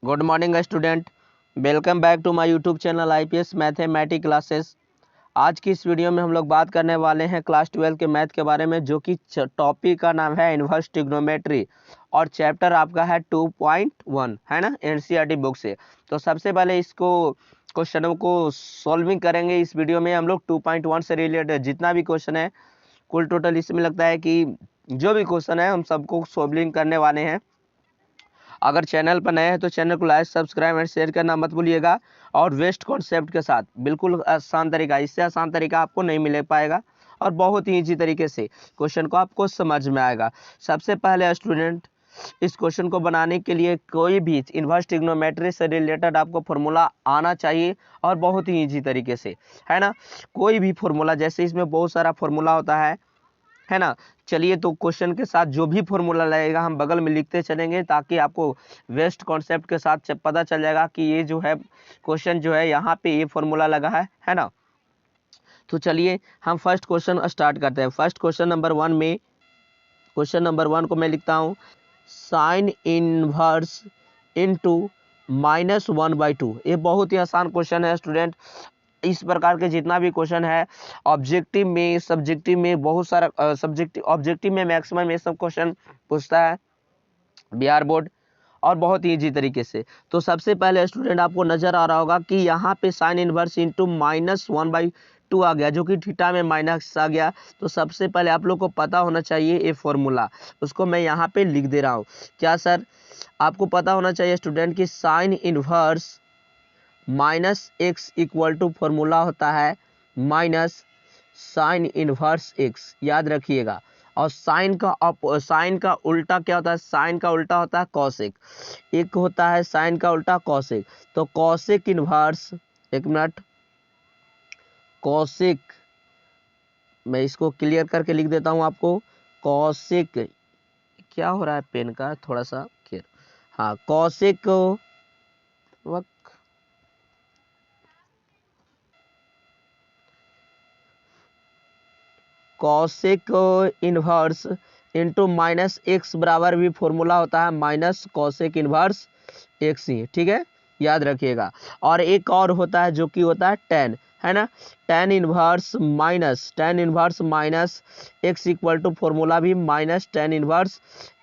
Good morning student, welcome back to my YouTube channel IPS mathematics classes. आज की इस video में हम लोग बात करने वाले हैं क्लास 12 के मैथ के बारे में, जो कि टॉपिक का नाम है इन्वर्स ट्रिग्नोमेट्री और चैप्टर आपका है 2.1 है ना, एनसीईआरटी बुक से। तो सबसे पहले इसको क्वेश्चनों को सॉल्विंग करेंगे। इस वीडियो में हम लोग 2.1 से रिलेटेड जितना भी क्वेश्चन है, कुल टोटल इसमें लगता है कि जो भी क्वेश्चन है हम सबको सॉल्विंग करने वाले हैं। अगर चैनल पर नए हैं तो चैनल को लाइक, सब्सक्राइब एंड शेयर करना मत भूलिएगा। और वेस्ट कॉन्सेप्ट के साथ बिल्कुल आसान तरीका, इससे आसान तरीका आपको नहीं मिल पाएगा और बहुत ही ईजी तरीके से क्वेश्चन को आपको समझ में आएगा। सबसे पहले स्टूडेंट, इस क्वेश्चन को बनाने के लिए कोई भी इन्वर्स ट्रिग्नोमेट्री से रिलेटेड आपको फॉर्मूला आना चाहिए और बहुत ही ईजी तरीके से, है ना। कोई भी फॉर्मूला, जैसे इसमें बहुत सारा फॉर्मूला होता है ना। चलिए, तो क्वेश्चन के साथ जो भी फॉर्मूला लगेगा हम बगल में लिखते चलेंगे, ताकि आपको वेस्ट कॉन्सेप्ट के साथ पता चल जाएगा कि ये जो है क्वेश्चन जो है यहाँ पे ये फॉर्मूला लगा है ना। तो चलिए हम फर्स्ट क्वेश्चन स्टार्ट करते हैं। फर्स्ट क्वेश्चन नंबर 1 में, क्वेश्चन नंबर 1 को मैं लिखता हूँ साइन इनवर्स इनटू -1/2। ये बहुत ही आसान क्वेश्चन है स्टूडेंट। इस प्रकार के जितना भी क्वेश्चन है ऑब्जेक्टिव में, सब्जेक्टिव में, बहुत सारा सब्जेक्टिव ऑब्जेक्टिव में मैक्सिमम ये सब क्वेश्चन पूछता है बिहार बोर्ड, और बहुत ही ईजी तरीके से। तो सबसे पहले स्टूडेंट आपको नजर आ रहा होगा कि यहाँ पे साइन इनवर्स इंटू -1/2 आ गया, जो कि थीटा में माइनस आ गया। तो सबसे पहले आप लोग को पता होना चाहिए ये फॉर्मूला, उसको मैं यहाँ पे लिख दे रहा हूँ। क्या सर? आपको पता होना चाहिए स्टूडेंट कि sine inverse -x equal to formula होता है माइनस साइन इनवर्स x, याद रखिएगा। और साइन का उल्टा क्या होता है? साइन का उल्टा होता है कॉसेक। एक होता है साइन का उल्टा कॉसेक। तो कॉसेक इनवर्स, एक मिनट, कॉसेक, मैं इसको क्लियर करके लिख देता हूं आपको। कॉसेक, क्या हो रहा है पेन का, थोड़ा सा केयर। हाँ, cosec cosec inverse into -x बराबर भी फॉर्मूला होता है माइनस कॉसेक इनवर्स x ही, ठीक है, याद रखिएगा। और एक और होता है जो कि होता है टेन, है ना। Tan inverse minus x equal to formula भी माइनस टेन इनवर्स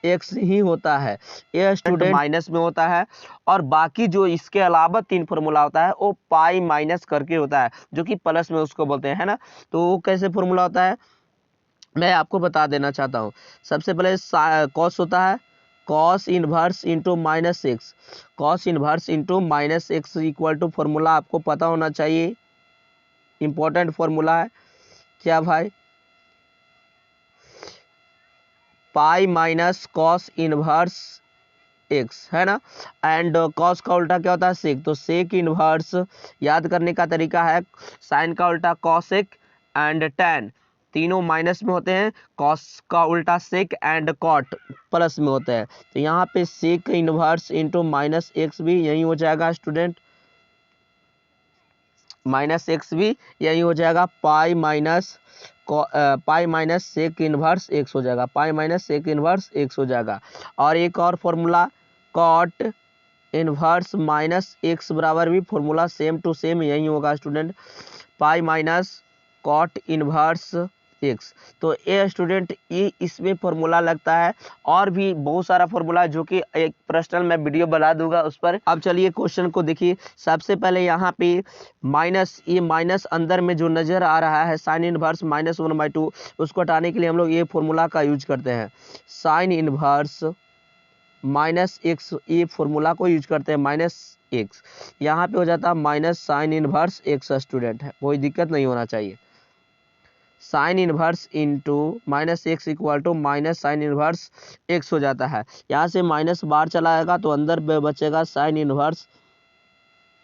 x ही होता है। ये स्टूडेंट माइनस में होता है, और बाकी जो इसके अलावा 3 फॉर्मूला होता है वो पाई माइनस करके होता है, जो कि प्लस में उसको बोलते हैं, है ना। तो वो कैसे फॉर्मूला होता है मैं आपको बता देना चाहता हूँ। सबसे पहले कॉस होता है cos inverse into -x, cos inverse into -x equal to formula आपको पता होना चाहिए, इंपॉर्टेंट फॉर्मूला है। क्या भाई? Pi minus cos inverse x, है ना। एंड कॉस का उल्टा क्या होता है? सेक। तो सेक इनवर्स, याद करने का तरीका है साइन का उल्टा कॉसेक एंड टेन, तीनों माइनस में होते हैं। कॉस का उल्टा सेक एंड कॉट प्लस में होते हैं। तो यहाँ पे सेक इनवर्स इंटू -x भी यही हो जाएगा स्टूडेंट, -x भी यही हो जाएगा। Pi minus sec inverse x हो जाएगा, pi minus sec inverse x हो जाएगा। और एक और फॉर्मूला कॉट इनवर्स -x बराबर भी फॉर्मूला सेम टू सेम यही होगा student, pi minus cot inverse x। तो ये स्टूडेंट ये इसमें फॉर्मूला लगता है, और भी बहुत सारा फॉर्मूला जो कि एक पर्सनल मैं वीडियो बना दूंगा उस पर। अब चलिए क्वेश्चन को देखिए। सबसे पहले यहाँ पे माइनस, ये माइनस अंदर में जो नजर आ रहा है साइन इनवर्स -1/2, उसको हटाने के लिए हम लोग ये फॉर्मूला का यूज करते हैं, साइन इनवर्स -x, ये फॉर्मूला को यूज करते हैं -x। यहाँ पे हो जाता है minus sine inverse x student है, कोई दिक्कत नहीं होना चाहिए। Sine inverse into -x equal to minus sine inverse x हो जाता है। यहाँ से माइनस बाहर चला आएगा तो अंदर बचेगा साइन इनवर्स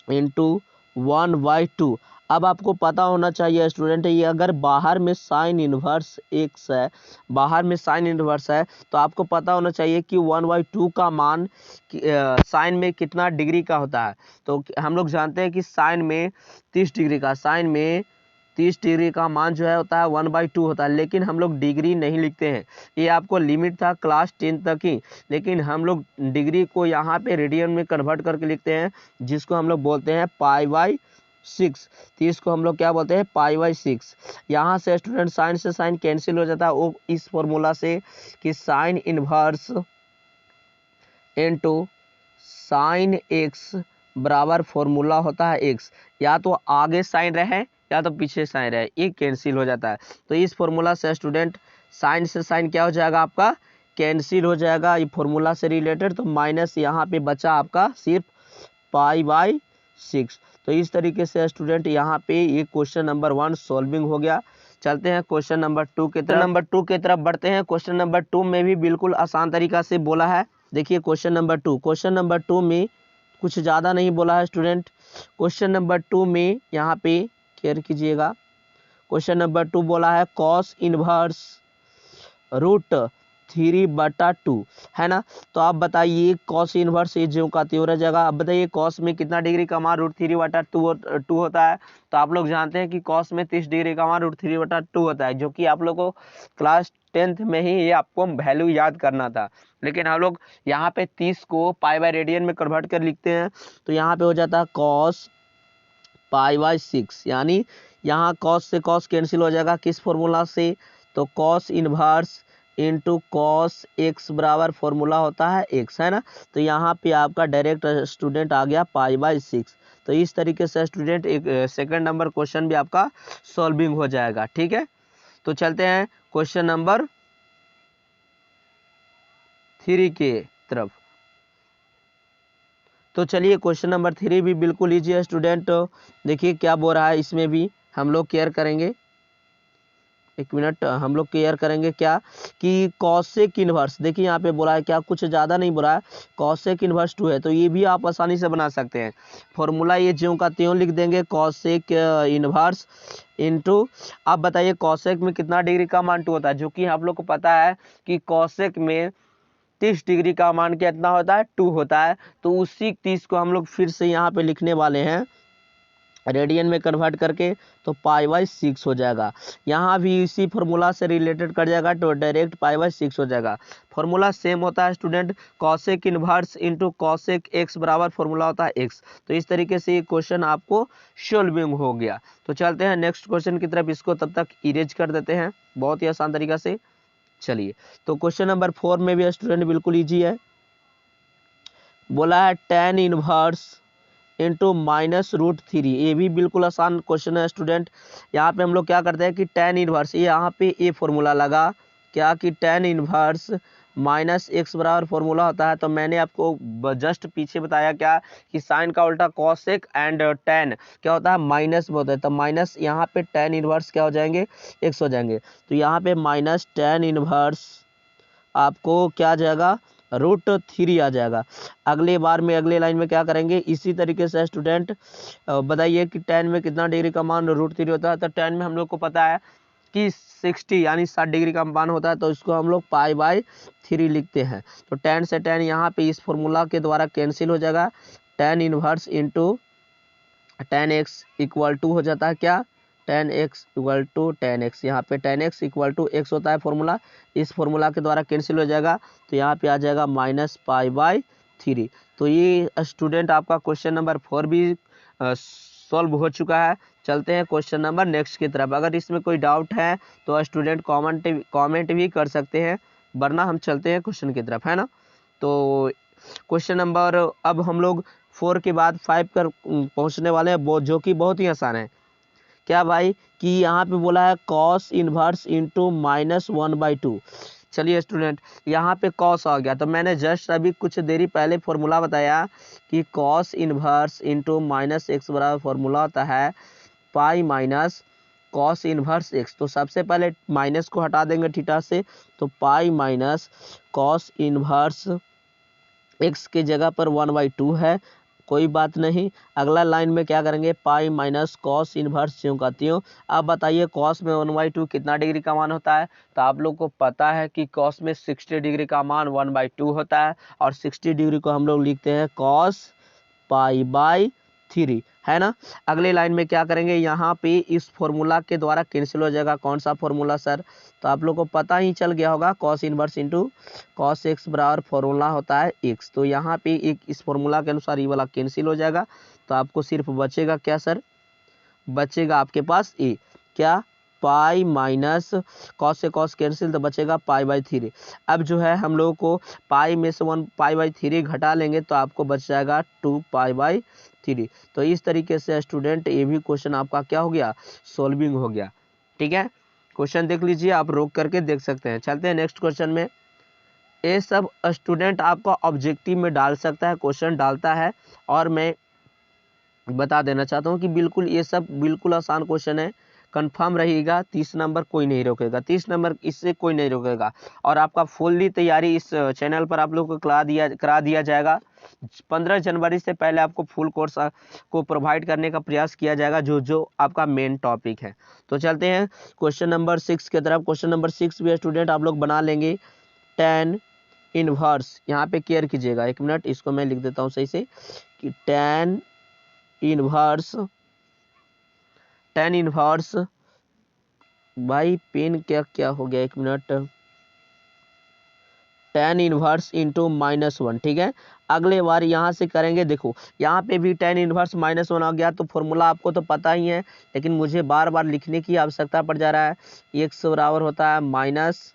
इंटू 1/2। अब आपको पता होना चाहिए स्टूडेंट, ये अगर बाहर में साइन इनवर्स x है, बाहर में साइन इनवर्स है, तो आपको पता होना चाहिए कि 1/2 का मान साइन में कितना डिग्री का होता है। तो हम लोग जानते हैं कि साइन में 30 डिग्री का, साइन में 30 डिग्री का मान जो है होता है 1/2 होता है, लेकिन हम लोग डिग्री नहीं लिखते हैं। ये आपको लिमिट था क्लास 10 तक ही, लेकिन हम लोग डिग्री को यहाँ पे रेडियन में कन्वर्ट करके लिखते हैं, जिसको हम लोग बोलते हैं π/6। तो इसको हम लोग क्या बोलते हैं, π/6। यहाँ से स्टूडेंट साइन से साइन कैंसिल हो जाता है, वो इस फॉर्मूला से कि sine inverse into sine x बराबर फॉर्मूला होता है एक्स, या तो आगे साइन रहे या तो पीछे साइन रहे, ये कैंसिल हो जाता है। तो इस फॉर्मूला से स्टूडेंट साइन से साइन क्या हो जाएगा, आपका कैंसिल हो जाएगा ये फॉर्मूला से रिलेटेड। तो माइनस यहाँ पे बचा आपका सिर्फ π/6। तो इस तरीके से स्टूडेंट यहाँ पे ये क्वेश्चन नंबर 1 सॉल्विंग हो गया। चलते हैं क्वेश्चन नंबर 2 की तरफ बढ़ते हैं। क्वेश्चन नंबर 2 में भी बिल्कुल आसान तरीका से बोला है। देखिए क्वेश्चन नंबर 2 में कुछ ज़्यादा नहीं बोला है स्टूडेंट। क्वेश्चन नंबर 2 में यहाँ पे केयर कीजिएगा, क्वेश्चन नंबर 2 बोला है कॉस इनवर्स √3/2 है ना। तो आप बताइए कॉस इनवर्स ये जो का त्यों रह जाएगा। अब बताइए कॉस में कितना डिग्री का मान √3/2 होता है। तो आप लोग जानते हैं कि कॉस में 30 डिग्री का मान √3/2 होता है, जो कि आप लोग को क्लास 10th में ही ये आपको वैल्यू याद करना था। लेकिन हम लोग यहाँ पे 30 को π/रेडियन में कन्वर्ट कर लिखते हैं। तो यहाँ पे हो जाता है कॉस π/6, यानी यहाँ कॉस से कॉस कैंसिल हो जाएगा किस फॉर्मूला से, तो cos inverse into cos x बराबर फॉर्मूला होता है एक्स, है ना। तो यहाँ पे आपका डायरेक्ट स्टूडेंट आ गया π/6। तो इस तरीके से स्टूडेंट एक सेकंड नंबर क्वेश्चन भी आपका सॉल्विंग हो जाएगा। ठीक है, तो चलते हैं क्वेश्चन नंबर 3 के तरफ। तो चलिए क्वेश्चन नंबर 3 भी बिल्कुल ईजी है स्टूडेंट। देखिए क्या बोल रहा है, इसमें भी हम लोग केयर करेंगे। एक मिनट, हम लोग केयर करेंगे क्या कि कॉसेक इनवर्स, देखिए यहाँ पे बोला है क्या, कुछ ज़्यादा नहीं बोला है, कॉसेक इनवर्स 2 है। तो ये भी आप आसानी से बना सकते हैं। फॉर्मूला ये ज्यों का त्यों लिख देंगे, कॉसेक इनवर्स इनटू, आप बताइए कॉसेक में कितना डिग्री का मान 2 होता है, जो कि आप लोग को पता है कि कॉसेक में 30 डिग्री का मान कितना होता है, 2 होता है। तो उसी 30 को हम लोग फिर से यहाँ पे लिखने वाले हैं रेडियन में कन्वर्ट करके, तो π/6 हो जाएगा। यहाँ भी इसी फॉर्मूला से रिलेटेड कर जाएगा, तो डायरेक्ट π/6 हो जाएगा। फॉर्मूला सेम होता है student, cosec inverse into cosec x बराबर फॉर्मूला होता है एक्स। तो इस तरीके से ये क्वेश्चन आपको सॉल्विंग हो गया। तो चलते हैं नेक्स्ट क्वेश्चन की तरफ, इसको तब तक इरेज कर देते हैं बहुत ही आसान तरीका से। चलिए, तो क्वेश्चन नंबर 4 में भी स्टूडेंट बिल्कुल ईजी है। बोला है tan इनवर्स इंटू -√3, ये भी बिल्कुल आसान क्वेश्चन है स्टूडेंट। यहाँ पे हम लोग क्या करते हैं कि tan इनवर्स, ये यहाँ पे ये फॉर्मूला लगा क्या कि tan इनवर्स -x बराबर फॉर्मूला होता है। तो मैंने आपको जस्ट पीछे बताया क्या कि साइन का उल्टा कॉसेक एंड tan क्या होता है, माइनस में होता है। तो माइनस यहाँ पे tan इनवर्स क्या हो जाएंगे, x हो जाएंगे। तो यहाँ पे -tan इनवर्स आपको क्या आ जाएगा, √3 आ जाएगा। अगले बार में अगले लाइन में क्या करेंगे, इसी तरीके से स्टूडेंट बताइए कि tan में कितना डिग्री का मान √3 होता है। तो tan में हम लोग को पता है कि 60 यानी 60 डिग्री का मान होता है। तो इसको हम लोग π/3 लिखते हैं। तो tan से tan यहाँ पे इस फॉर्मूला के द्वारा कैंसिल हो जाएगा। tan inverse into tan x equal to हो जाता है क्या, tan x equal to tan x, यहाँ पे tan x equal to x होता है फॉर्मूला, इस फॉर्मूला के द्वारा कैंसिल हो जाएगा। तो यहाँ पे आ जाएगा -π/3। तो ये स्टूडेंट आपका क्वेश्चन नंबर 4 भी सॉल्व हो चुका है। चलते हैं क्वेश्चन नंबर नेक्स्ट की तरफ। अगर इसमें कोई डाउट है तो स्टूडेंट कॉमेंट भी कर सकते हैं, वरना हम चलते हैं क्वेश्चन की तरफ, है ना। तो क्वेश्चन नंबर अब हम लोग 4 के बाद 5 पर पहुंचने वाले हैं, जो कि बहुत ही आसान है। क्या भाई कि यहाँ पे बोला है कॉस इनवर्स इंटू -1/2। चलिए स्टूडेंट, यहाँ पे कॉस आ गया। तो मैंने जस्ट अभी कुछ देरी पहले फॉर्मूला बताया कि कॉस इनवर्स इंटू -x बराबर फॉर्मूला होता है पाई माइनस कॉस इनवर्स x। तो सबसे पहले माइनस को हटा देंगे थीटा से, तो पाई माइनस कॉस इनवर्स x के जगह पर 1/2 है, कोई बात नहीं। अगला लाइन में क्या करेंगे, पाई माइनस कॉस इनवर्स ज्यों का त्यों। अब बताइए कॉस में 1/2 कितना डिग्री का मान होता है। तो आप लोग को पता है कि कॉस में 60 डिग्री का मान 1/2 होता है, और 60 डिग्री को हम लोग लिखते हैं कॉस π/3। 3 है ना। अगले लाइन में क्या करेंगे, यहाँ पे इस फॉर्मूला के द्वारा कैंसिल हो जाएगा। कौन सा फॉर्मूला सर, तो आप लोग को पता ही चल गया होगा, cos inverse into cos x बराबर फॉर्मूला होता है एक्स। तो यहाँ पे एक इस फॉर्मूला के अनुसार ये वाला कैंसिल हो जाएगा, तो आपको सिर्फ बचेगा क्या सर, बचेगा आपके पास ए, क्या पाई माइनस कॉस से कॉस कैंसिल, तो बचेगा पाई/3। अब जो है हम लोगों को पाई में से 1 पाई/3 घटा लेंगे तो आपको बच जाएगा 2 पाई/3। तो इस तरीके से स्टूडेंट ये भी क्वेश्चन आपका क्या हो गया, सॉल्विंग हो गया। ठीक है, क्वेश्चन देख लीजिए, आप रोक करके देख सकते हैं। चलते हैं नेक्स्ट क्वेश्चन में। ये सब स्टूडेंट आपका ऑब्जेक्टिव में डाल सकता है, क्वेश्चन डालता है, और मैं बता देना चाहता हूँ कि बिल्कुल ये सब बिल्कुल आसान क्वेश्चन है, कंफर्म रहिएगा। 30 नंबर कोई नहीं रोकेगा, 30 नंबर इससे कोई नहीं रोकेगा। और आपका फुल्ली तैयारी इस चैनल पर आप लोग को करा दिया जाएगा। 15 जनवरी से पहले आपको फुल कोर्स को प्रोवाइड करने का प्रयास किया जाएगा, जो आपका मेन टॉपिक है। तो चलते हैं क्वेश्चन नंबर 6 की तरफ। क्वेश्चन नंबर 6 भी स्टूडेंट आप लोग बना लेंगे। tan इनवर्स, यहाँ पे केयर कीजिएगा, 1 मिनट, इसको मैं लिख देता हूँ सही से कि tan इनवर्स भाई पेन क्या हो गया, 1 मिनट, tan इनवर्स इंटू -1। ठीक है, अगले बार यहाँ से करेंगे। देखो यहाँ पे भी tan इनवर्स -1 आ गया, तो फॉर्मूला आपको तो पता ही है, लेकिन मुझे बार बार लिखने की आवश्यकता पड़ जा रहा है। x बराबर होता है माइनस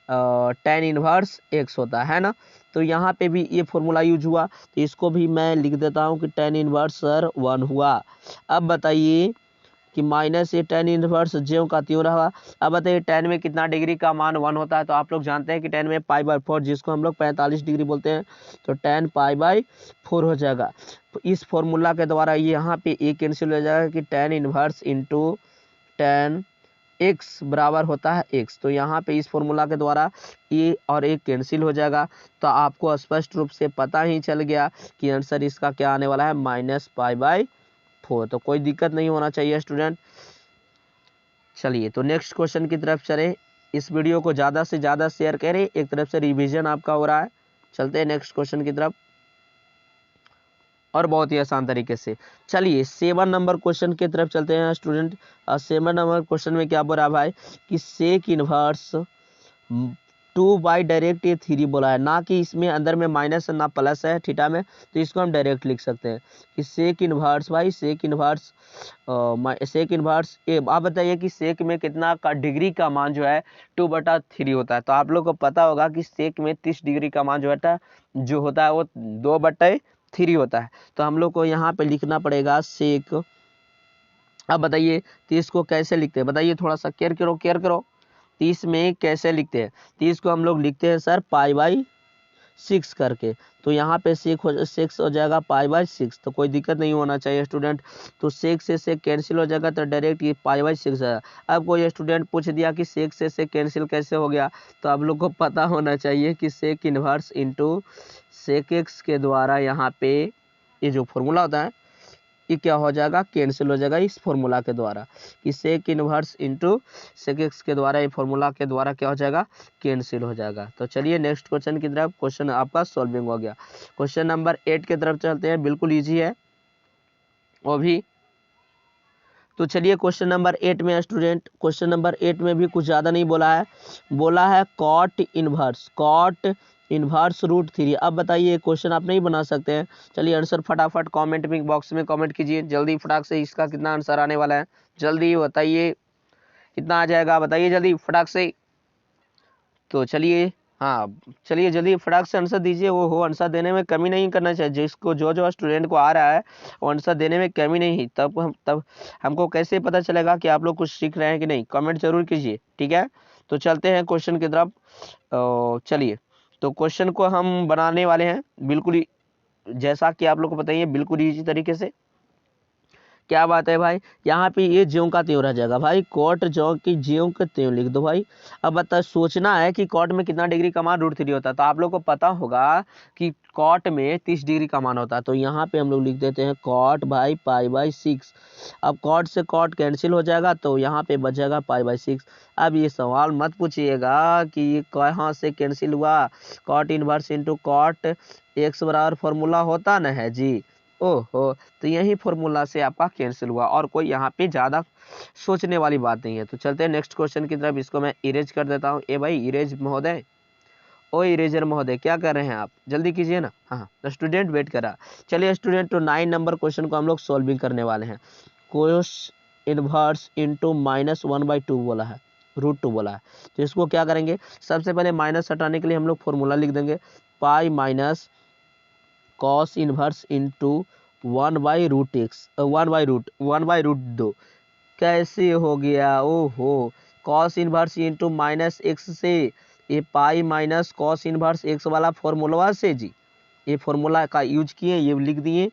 tan इनवर्स x होता है ना। तो यहाँ पे भी ये फॉर्मूला यूज हुआ, तो इसको भी मैं लिख देता हूँ कि tan इनवर्स सर 1 हुआ। अब बताइए कि माइनस ये tan इनवर्स ज्यों का त्यों रहा। अब बताइए tan में कितना डिग्री का मान 1 होता है, तो आप लोग जानते हैं कि tan में पाई/4, जिसको हम लोग 45 डिग्री बोलते हैं, तो tan पाई/4 हो जाएगा। तो इस फॉर्मूला के द्वारा यहाँ पे ए कैंसिल हो जाएगा कि tan inverse into tan x बराबर होता है एक्स। तो यहाँ पे इस फॉर्मूला के द्वारा ए और ए कैंसिल हो जाएगा। तो आपको स्पष्ट रूप से पता ही चल गया कि आंसर इसका क्या आने वाला है, -पाई/4। तो कोई दिक्कत नहीं होना चाहिए स्टूडेंट। चलिए तो नेक्स्ट क्वेश्चन की तरफ चले। इस वीडियो को ज़्यादा से ज़्यादा शेयर करें, एक तरफ से रिवीजन आपका हो रहा है। चलते हैं नेक्स्ट क्वेश्चन की तरफ, और बहुत ही आसान तरीके से। चलिए 7 नंबर क्वेश्चन की तरफ चलते हैं स्टूडेंट। 7 नंबर क्वेश्चन में क्या बोल रहा है भाई कि सेक इनवर्स 2 बाई डायरेक्ट ये 3 बोला है, ना कि इसमें अंदर में माइनस है ना प्लस है थीटा में, तो इसको हम डायरेक्ट लिख सकते हैं कि सेक इनवर्स भाई सेक इनवर्स ए। आप बताइए कि सेक में कितना का डिग्री का मान जो है 2/3 होता है। तो आप लोग को पता होगा कि सेक में 30 डिग्री का मान जो होता है वो 2/3 होता है। तो हम लोग को यहाँ पे लिखना पड़ेगा सेक। अब बताइए 30 को कैसे लिखते हैं, बताइए, थोड़ा सा केयर करो। 30 में कैसे लिखते हैं, 30 को हम लोग लिखते हैं सर पाई/6 करके। तो यहाँ पे 6 हो जाएगा पाई/6, तो कोई दिक्कत नहीं होना चाहिए स्टूडेंट। तो 6 से कैंसिल हो जाएगा, तो डायरेक्ट ये पाई/6 है। अब कोई स्टूडेंट पूछ दिया कि 6 से कैंसिल कैसे हो गया, तो आप लोग को पता होना चाहिए कि sec inverse into sec x के द्वारा यहाँ पे ये जो फॉर्मूला होता है ये क्या हो जाएगा, कैंसिल हो जाएगा इस फॉर्मूला के द्वारा, कि sec inverse into sec x के द्वारा ये फॉर्मूला के द्वारा क्या हो जाएगा, कैंसिल हो जाएगा। तो चलिए नेक्स्ट क्वेश्चन की तरफ, क्वेश्चन आपका सॉल्विंग हो गया। क्वेश्चन नंबर 8 की तरफ चलते हैं, बिल्कुल ईजी है वो भी। तो चलिए क्वेश्चन नंबर 8 में स्टूडेंट, क्वेश्चन नंबर 8 में भी कुछ ज़्यादा नहीं बोला है कॉट इनवर्स √3। अब बताइए क्वेश्चन आप नहीं बना सकते हैं। चलिए आंसर फटाफट कमेंट में बॉक्स में कमेंट कीजिए जल्दी फटाक से, इसका कितना आंसर आने वाला है जल्दी बताइए, कितना आ जाएगा बताइए जल्दी फटाक से। तो चलिए हाँ, चलिए जल्दी फटाक से आंसर दीजिए। वो हो आंसर देने में कमी नहीं करना चाहिए, जिसको जो स्टूडेंट को आ रहा है वो आंसर देने में कमी नहीं, तब हमको कैसे पता चलेगा कि आप लोग कुछ सीख रहे हैं कि नहीं। कमेंट जरूर कीजिए, ठीक है। तो चलते हैं क्वेश्चन की तरफ। चलिए तो क्वेश्चन को हम बनाने वाले हैं बिल्कुल जैसा कि आप लोग को बताइए, बिल्कुल ईजी तरीके से। क्या बात है भाई, यहाँ पे ये ज्यों का त्यों रह जाएगा भाई, कॉट ज्यों की ज्यों का त्यों लिख दो भाई। अब बता सोचना है कि कॉट में कितना डिग्री का मान √3 होता है। तो आप लोग को पता होगा कि कॉट में 30 डिग्री का मान होता है। तो यहाँ पे हम लोग लिख देते हैं कॉट भाई पाई/6। अब कॉट से कॉट कैंसिल हो जाएगा, तो यहाँ पे बचेगा पाई/6। अब ये सवाल मत पूछिएगा कि ये कहाँ से कैंसिल हुआ, cot inverse into cot x बराबर फॉर्मूला होता न है जी, ओहो, तो यही फॉर्मूला से आपका कैंसिल हुआ और कोई यहाँ पे ज़्यादा सोचने वाली बात नहीं है। तो चलते हैं नेक्स्ट क्वेश्चन की तरफ। इसको मैं इरेज कर देता हूँ। ए भाई इरेज महोदय, ओ इरेजर महोदय, क्या कर रहे हैं आप? जल्दी कीजिए ना। हाँ, स्टूडेंट वेट कर रहा। चलिए स्टूडेंट, तो 9 नंबर क्वेश्चन को हम लोग सॉल्विंग करने वाले हैं। कोस इनवर्स इंटू -1/2 बोला है, √2 बोला है। तो इसको क्या करेंगे, सबसे पहले माइनस हटाने के लिए हम लोग फॉर्मूला लिख देंगे, पाई minus cos inverse into 1/√x 1/√2। कैसे हो गया? ओहो, कॉस इनवर्स इंटू -x से ये पाई माइनस कॉस इनवर्स x वाला फॉर्मूला से जी, ये फॉर्मूला का यूज किए, ये लिख दिए।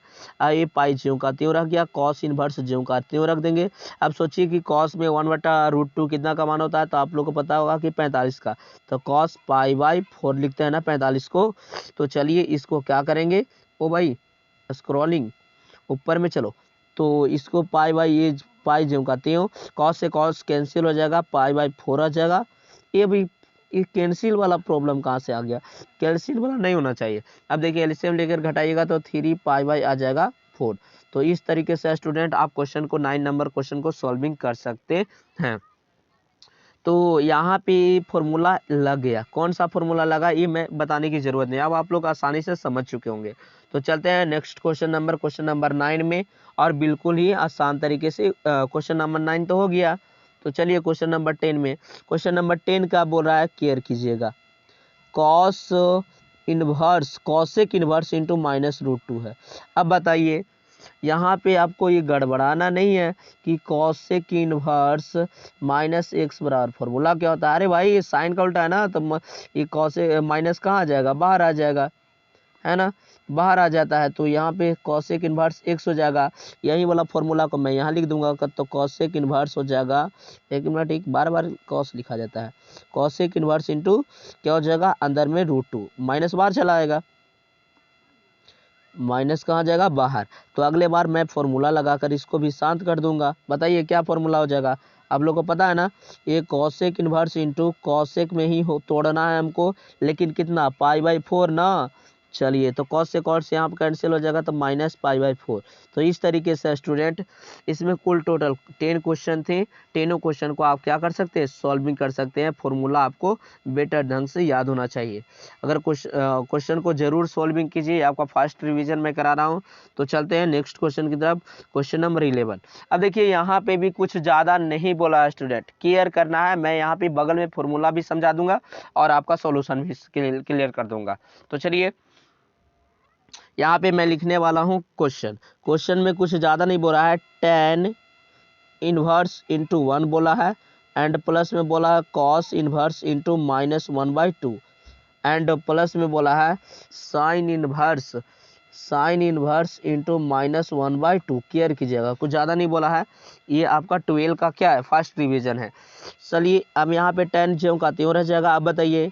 ये पाई ज्यों का त्यों रख गया, कॉस इनवर्स ज्यों का त्यों रख देंगे। अब सोचिए कि कॉस में 1/√2 कितना का मान होता है, तो आप लोग को पता होगा कि 45 का। तो कॉस पाई/4 लिखते हैं ना 45 को। तो चलिए इसको क्या करेंगे, ओ भाई स्क्रॉलिंग ऊपर में चलो, तो इसको पाई/, ये पाई ज्यों का त्यों, कॉस से कॉस कैंसिल हो जाएगा, पाई/4 आ जाएगा। ये भी ये कैंसिल वाला प्रॉब्लम कहाँ से आ गया? कैंसिल वाला नहीं होना चाहिए। अब देखिए एलसीएम लेकर घटाइएगा तो 3 पाई आ जाएगा 4। तो इस तरीके से स्टूडेंट आप क्वेश्चन को 9 नंबर क्वेश्चन को सॉल्विंग कर सकते हैं। तो यहाँ पे फॉर्मूला लग गया। कौन सा फॉर्मूला लगा ये मैं बताने की ज़रूरत नहीं, अब आप लोग आसानी से समझ चुके होंगे। तो चलते हैं नेक्स्ट क्वेश्चन नंबर 9 में, और बिल्कुल ही आसान तरीके से क्वेश्चन नंबर 9 तो हो गया। तो चलिए क्वेश्चन नंबर 10 में, क्वेश्चन नंबर 10 का बोल रहा है, केयर कीजिएगा, cos inverse cosec inverse into -√2 है। अब बताइए यहाँ पे आपको ये गड़बड़ाना नहीं है कि कॉसेक इनवर्स -x बराबर फॉर्मूला क्या होता है। अरे भाई ये साइन का उल्टा है ना, तो ये कॉसे माइनस कहाँ आ जाएगा, बाहर आ जाएगा, है ना, बाहर आ जाता है। तो यहाँ पे कॉसेक इनवर्स x हो जाएगा। यही वाला फॉर्मूला को मैं यहाँ लिख दूंगा, तो कॉसेक इनवर्स हो जाएगा, एक मिनट, एक बार बार कॉस लिखा जाता है, कॉसेक इनवर्स इंटू क्या हो जाएगा, अंदर में √2, माइनस बाहर चला आएगा, माइनस कहाँ जाएगा, बाहर। तो अगले बार मैं फॉर्मूला लगाकर इसको भी शांत कर दूंगा। बताइए क्या फॉर्मूला हो जाएगा, आप लोग को पता है ना, ये कॉसेक इनवर्स इंटू कॉसेक में ही हो तोड़ना है हमको, लेकिन कितना, पाई/4 ना। चलिए तो कॉस से कॉस यहाँ पर कैंसिल हो जाएगा, तो -पाई/4। तो इस तरीके से स्टूडेंट इसमें कुल टोटल 10 क्वेश्चन थे। 10 क्वेश्चन को आप क्या कर सकते हैं, सॉल्विंग कर सकते हैं। फॉर्मूला आपको बेटर ढंग से याद होना चाहिए। अगर क्वेश्चन को जरूर सॉल्विंग कीजिए, आपका फर्स्ट रिवीजन मैं करा रहा हूँ। तो चलते हैं नेक्स्ट क्वेश्चन की तरफ, क्वेश्चन नंबर 11। अब देखिए यहाँ पे भी कुछ ज़्यादा नहीं बोला है स्टूडेंट, केयर करना है। मैं यहाँ पे बगल में फॉर्मूला भी समझा दूंगा और आपका सॉल्यूशन भी क्लियर कर दूंगा। तो चलिए यहाँ पे मैं लिखने वाला हूँ क्वेश्चन में कुछ ज़्यादा नहीं बोला है, tan इनवर्स इंटू 1 बोला है, एंड प्लस में बोला है cos inverse into -1/2, and plus में बोला है साइन इनवर्स इंटू -1/2। केयर कीजिएगा, कुछ ज़्यादा नहीं बोला है। ये आपका 12 का क्या है, फर्स्ट रिवीजन है। चलिए अब यहाँ पे tan ज्यों का त्यों रह जाएगा। अब बताइए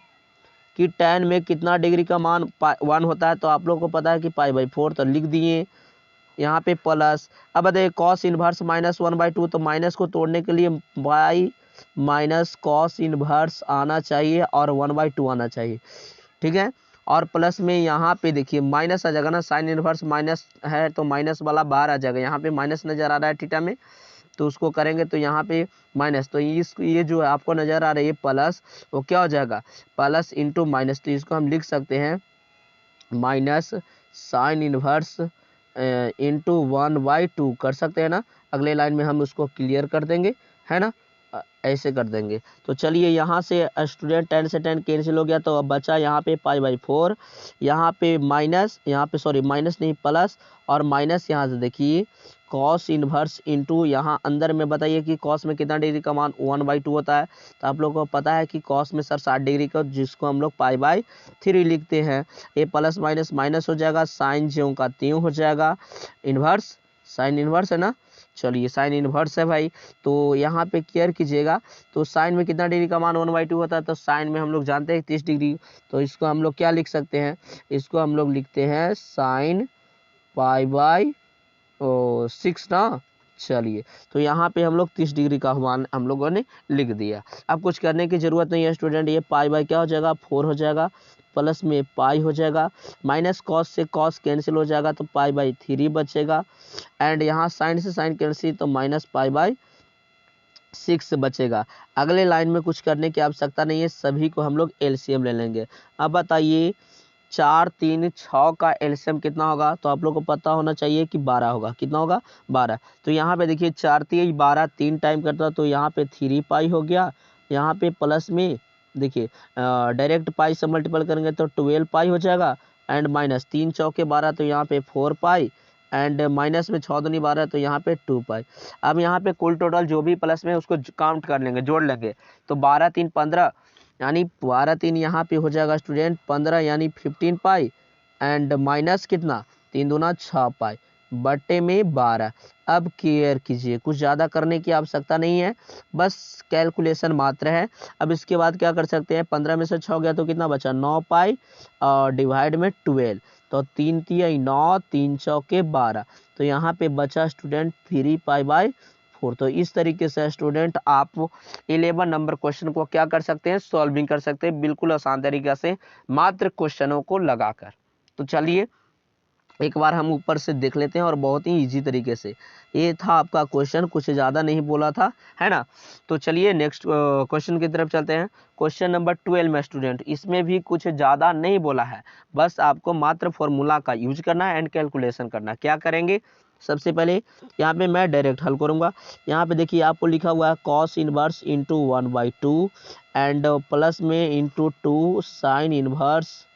कि tan में कितना डिग्री का मान 1 होता है, तो आप लोग को पता है कि पाई/4, तो लिख दिए यहाँ पे प्लस। अब बताइए कॉस इनवर्स -1/2, तो माइनस को तोड़ने के लिए बाई माइनस कॉस इनवर्स आना चाहिए और 1/2 आना चाहिए, ठीक है। और प्लस में यहाँ पे देखिए माइनस आ जाएगा ना, साइन इनवर्स माइनस है तो माइनस वाला बाहर आ जाएगा। यहाँ पे माइनस नजर आ रहा है थीटा में, तो उसको करेंगे तो यहाँ पे माइनस, तो ये जो है आपको नज़र आ रहा है ये प्लस, वो क्या हो जाएगा, प्लस इंटू माइनस। तो इसको हम लिख सकते हैं माइनस साइन इनवर्स इंटू 1/2 कर सकते हैं ना। अगले लाइन में हम उसको क्लियर कर देंगे, है ना, ऐसे कर देंगे। तो चलिए यहाँ से स्टूडेंट 10 से 10 कैंसिल हो गया, तो अब बचा यहाँ पे पाई/4, यहाँ पे माइनस, यहाँ पे सॉरी माइनस नहीं प्लस, और माइनस यहाँ से देखिए कॉस इनवर्स इंटू यहाँ अंदर में बताइए कि कॉस में कितना डिग्री का मान 1/2 होता है। तो आप लोगों को पता है कि कॉस में सर 60 डिग्री का, जिसको हम लोग पाई/3 लिखते हैं। ये प्लस माइनस माइनस हो जाएगा, साइन ज्यों का त्यों हो जाएगा, इन्वर्स साइन इन्वर्स है ना। चलिए साइन इन्वर्स है भाई, तो यहाँ पे केयर कीजिएगा। तो साइन में कितना डिग्री का मान 1/2 होता है, तो साइन में हम लोग जानते हैं 30 डिग्री। तो इसको हम लोग क्या लिख सकते हैं, इसको हम लोग लिखते हैं साइन पाई/6 ना। चलिए, तो यहाँ पे हम लोग 30 डिग्री का मान हम लोगों ने लिख दिया। अब कुछ करने की ज़रूरत नहीं है स्टूडेंट, ये पाई बाई क्या हो जाएगा 4 हो जाएगा, प्लस में पाई हो जाएगा, माइनस कॉस से कॉस कैंसिल हो जाएगा तो पाई बाई 3 बचेगा, एंड यहाँ साइन से साइन कैंसिल तो माइनस पाई बाई 6 बचेगा। अगले लाइन में कुछ करने की आवश्यकता नहीं है, सभी को हम लोग एलसीएम ले लेंगे। अब बताइए 4 3 6 का एलसीएम कितना होगा, तो आप लोग को पता होना चाहिए कि 12 होगा। कितना होगा 12। तो यहाँ पे देखिए 4 3 12 3 टाइम करता तो यहाँ पे 3 पाई हो गया, यहाँ पे प्लस में देखिए डायरेक्ट पाई से मल्टीपल करेंगे तो 12 पाई हो जाएगा, एंड माइनस 3 चौके 12 तो यहाँ पे 4 पाई, एंड माइनस में 6 दूनी 12 तो यहाँ पे 2 पाई। अब यहाँ पे कुल टोटल जो भी प्लस में उसको काउंट कर लेंगे, जोड़ लेंगे, तो 12 3 15 यानी 12 3 यहाँ पे हो जाएगा स्टूडेंट 15 यानी 15 पाई, एंड माइनस कितना 3 दूना 6 पाई बटे में 12। अब केयर कीजिए, कुछ ज़्यादा करने की आवश्यकता नहीं है, बस कैलकुलेशन मात्र है। अब इसके बाद क्या कर सकते हैं, 15 में से 6 गया तो कितना बचा 9 पाई और डिवाइड में 12, तो 3 3 9 3 चौके 12, तो यहाँ पे बचा स्टूडेंट 3 पाई बाई 4। तो इस तरीके से स्टूडेंट आप 11 नंबर क्वेश्चन को क्या कर सकते हैं, सॉल्विंग कर सकते हैं, बिल्कुल आसान तरीके से मात्र क्वेश्चनों को लगाकर। तो चलिए एक बार हम ऊपर से देख लेते हैं, और बहुत ही इजी तरीके से ये था आपका क्वेश्चन, कुछ ज़्यादा नहीं बोला था, है ना। तो चलिए नेक्स्ट क्वेश्चन की तरफ चलते हैं। क्वेश्चन नंबर 12 में स्टूडेंट इसमें भी कुछ ज़्यादा नहीं बोला है, बस आपको मात्र फॉर्मूला का यूज करना है एंड कैलकुलेशन करना। क्या करेंगे, सबसे पहले यहाँ पे मैं डायरेक्ट हल करूँगा। यहाँ पे देखिए आपको लिखा हुआ है cos inverse into 1/2 and plus में इंटू 2 साइन इनवर्स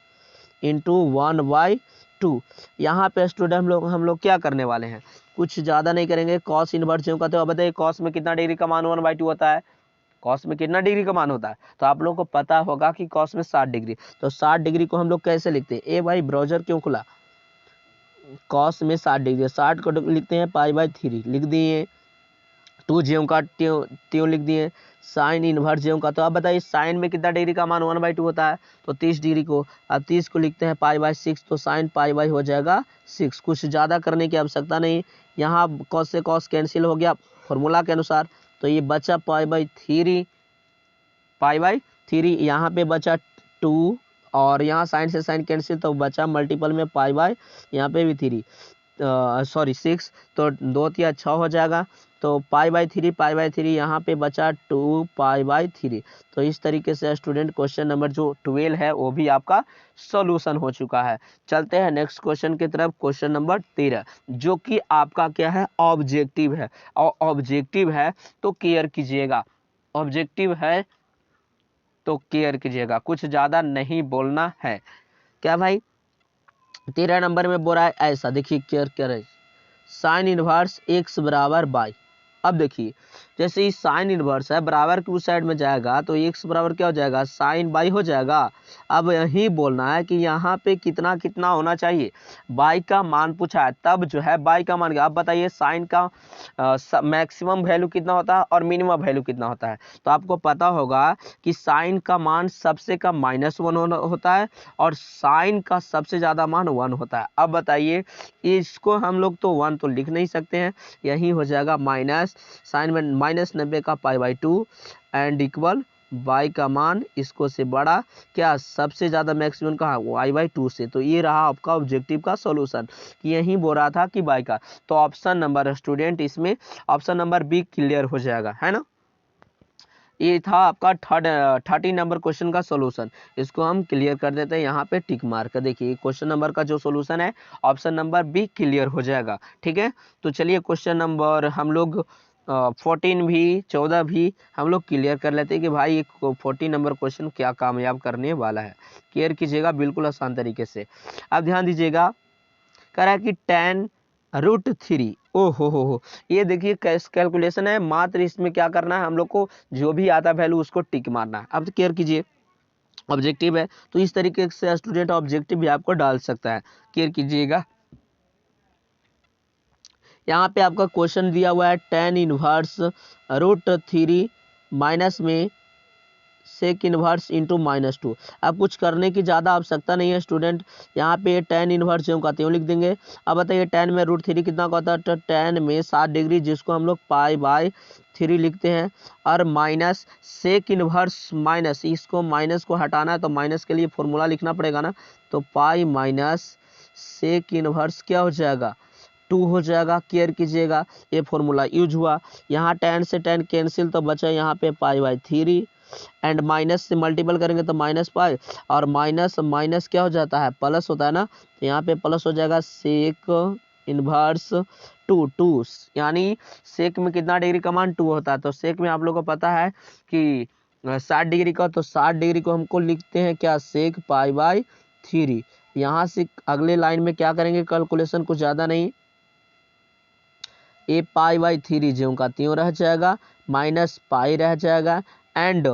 इंटू 1/2। यहाँ पे स्टूडेंट हम लोग क्या करने वाले हैं, कुछ ज़्यादा नहीं करेंगे। कॉस इनवर्स जो कहते हो, बताइए कॉस में कितना डिग्री का मान 1/2 होता है, कॉस में कितना डिग्री का मान होता है, तो आप लोग को पता होगा कि कॉस में 60 डिग्री। तो 60 डिग्री को हम लोग कैसे लिखते हैं, ए भाई ब्राउजर क्यों खुला, कॉस में 60 डिग्री, 60 को लिखते हैं पाई बाई 3 लिख दिए, 2 ज्यों का त्यों लिख दिए, साइन इनवर्स ज्यों का। तो अब बताइए साइन में कितना डिग्री का मान 1/2 होता है, तो 30 डिग्री को, अब 30 को लिखते हैं पाई बाई 6, तो साइन पाई बाई हो जाएगा 6। कुछ ज़्यादा करने की आवश्यकता नहीं, यहाँ कॉस से कॉस कैंसिल हो गया फॉर्मूला के अनुसार, तो ये बचा पाई बाई 3 यहाँ पे बचा 2, और यहाँ साइन से साइन कैंसिल तो बचा मल्टीपल में पाई बाई यहाँ पे भी 3 6, तो 2 या 6 हो जाएगा, तो पाई बाई 3 यहाँ पे बचा 2 पाई बाई 3। तो इस तरीके से स्टूडेंट क्वेश्चन नंबर जो 12 है वो भी आपका सॉल्यूशन हो चुका है। चलते हैं नेक्स्ट क्वेश्चन की तरफ, क्वेश्चन नंबर 13 जो कि आपका क्या है, ऑब्जेक्टिव है, और ऑब्जेक्टिव है तो केयर कीजिएगा, ऑब्जेक्टिव है तो केयर कीजिएगा, कुछ ज़्यादा नहीं बोलना है। क्या भाई 13 नंबर में बोला है ऐसा, देखिए केयर करें, साइन इनवर्स x बराबर बाई। अब देखिए जैसे ही साइन इनवर्स है बराबर की उस साइड में जाएगा तो x बराबर क्या हो जाएगा, साइन बाई हो जाएगा। अब यही बोलना है कि यहाँ पे कितना कितना होना चाहिए, बाई का मान पूछा है, तब जो है बाई का मान। अब बताइए साइन का मैक्सिमम वैल्यू कितना होता है और मिनिमम वैल्यू कितना होता है, तो आपको पता होगा कि साइन का मान सबसे कम -1 होता है और साइन का सबसे ज़्यादा मान 1 होता है। अब बताइए इसको हम लोग तो 1 तो लिख नहीं सकते हैं, यही हो जाएगा माइनस साइन में -90 का pi by 2 and equal by का मान इसको से बड़ा क्या, सबसे ज़्यादा मैक्सिमम कहाँ y/2 से। तो ये रहा आपका ऑब्जेक्टिव का सॉल्यूशन, कि यही बोल रहा था कि बाई का। तो ऑप्शन नंबर स्टूडेंट इसमें ऑप्शन नंबर बी क्लियर हो जाएगा, है ना। ये था आपका 13 नंबर क्वेश्चन का सॉल्यूशन, इसको हम क्लियर कर देते हैं, यहाँ पे टिक मार कर। देखिए क्वेश्चन नंबर का जो सॉल्यूशन है ऑप्शन नंबर बी क्लियर हो जाएगा, ठीक है। तो चलिए क्वेश्चन नंबर हम लोग 14 भी 14 भी हम लोग क्लियर कर लेते हैं कि भाई ये 14 नंबर क्वेश्चन क्या कामयाब करने वाला है। क्लियर कीजिएगा बिल्कुल आसान तरीके से। अब ध्यान दीजिएगा, कह रहा है कि tan√3, ओ हो, ये देखिए कैस कैलकुलेशन है, मात्र इसमें क्या करना है हम लोग को, जो भी आता वैल्यू उसको टिक मारना है। अब केयर कीजिए, ऑब्जेक्टिव है तो इस तरीके से स्टूडेंट ऑब्जेक्टिव भी आपको डाल सकता है, केयर कीजिएगा। यहाँ पे आपका क्वेश्चन दिया हुआ है tan−1√3 माइनस में सेक इनवर्स इंटू -2। अब कुछ करने की ज़्यादा आवश्यकता नहीं है स्टूडेंट, यहाँ पे tan इनवर्स ज्यों का त्यों लिख देंगे। अब बताइए tan में √3 कितना का होता है, तो tan में 60 डिग्री, जिसको हम लोग π/3 लिखते हैं। और माइनस सेक इनवर्स माइनस, इसको माइनस को हटाना है तो माइनस के लिए फॉर्मूला लिखना पड़ेगा ना, तो पाई माइनस सेक इनवर्स क्या हो जाएगा, 2 हो जाएगा। केयर कीजिएगा, ये फॉर्मूला यूज हुआ। यहाँ tan से tan कैंसिल, तो बचा यहाँ पे π/3 एंड माइनस से मल्टीपल करेंगे तो -π, और माइनस माइनस क्या हो जाता है, प्लस होता है ना, तो यहाँ पे प्लस हो जाएगा सेक इनवर्स 2 यानी सेक में कितना डिग्री का मान 2 होता है। तो सेक में आप लोग को पता है कि 60 डिग्री का, तो 60 डिग्री को हमको लिखते हैं क्या, सेक π/3। यहाँ से अगले लाइन में क्या करेंगे कैलकुलेशन, कुछ ज़्यादा नहीं, ये π/3 ज्यों का त्यों रह जाएगा, माइनस पाई रह जाएगा, एंड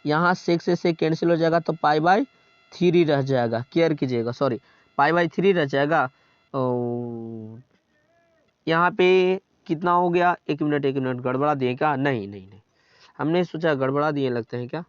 यहाँ सेक से कैंसिल हो जाएगा तो π/3 रह जाएगा। केयर कीजिएगा, सॉरी π/3 रह जाएगा। यहाँ पे कितना हो गया, एक मिनट गड़बड़ा दिए क्या, नहीं, हमने सोचा गड़बड़ा दिए लगते हैं क्या,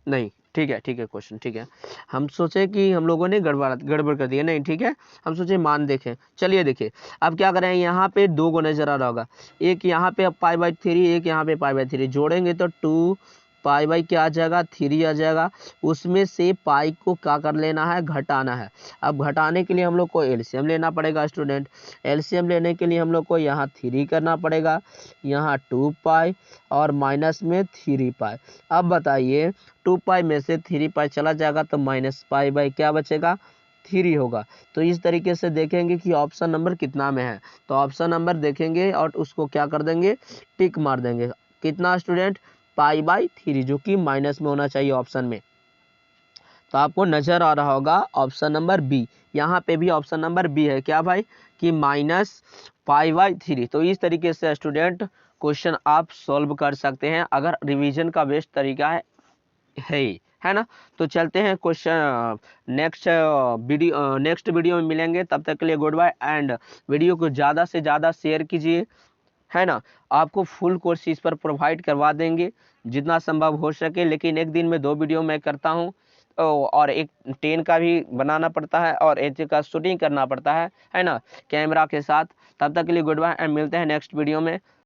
नहीं, ठीक है क्वेश्चन ठीक है, हम सोचे कि हम लोगों ने गड़बड़ कर दिया, नहीं ठीक है, हम सोचे मान देखें। चलिए देखिए अब क्या करें, यहाँ पे 2 को नजर आ रहा होगा, एक यहाँ पे π/3, एक यहाँ पे π/3, जोड़ेंगे तो 2 π/, क्या आ जाएगा, 3 आ जाएगा। उसमें से पाई को क्या कर लेना है, घटाना है। अब घटाने के लिए हम लोग को एलसीएम लेना पड़ेगा स्टूडेंट। एलसीएम लेने के लिए हम लोग को यहाँ 3 करना पड़ेगा, यहाँ 2π और माइनस में 3π। अब बताइए 2π में से 3π चला जाएगा तो -π/, क्या बचेगा, 3 होगा। तो इस तरीके से देखेंगे कि ऑप्शन नंबर कितना में है, तो ऑप्शन नंबर देखेंगे और उसको क्या कर देंगे, टिक मार देंगे। कितना स्टूडेंट, π/3, जो कि माइनस में होना चाहिए ऑप्शन में। तो आपको नजर आ रहा होगा ऑप्शन नंबर बी, यहाँ पे भी ऑप्शन नंबर बी है क्या भाई, कि -π/3। तो इस तरीके से स्टूडेंट क्वेश्चन आप सॉल्व कर सकते हैं, अगर रिवीजन का बेस्ट तरीका है ना। तो चलते हैं क्वेश्चन नेक्स्ट वीडियो में मिलेंगे, तब तक के लिए गुड बाय, एंड वीडियो को ज़्यादा से ज़्यादा शेयर कीजिए, है ना। आपको फुल कोर्स इस पर प्रोवाइड करवा देंगे जितना संभव हो सके, लेकिन एक दिन में 2 वीडियो मैं करता हूँ, और एक 10 का भी बनाना पड़ता है और 8 का शूटिंग करना पड़ता है ना, कैमरा के साथ। तब तक के लिए गुड बाय एंड मिलते हैं नेक्स्ट वीडियो में।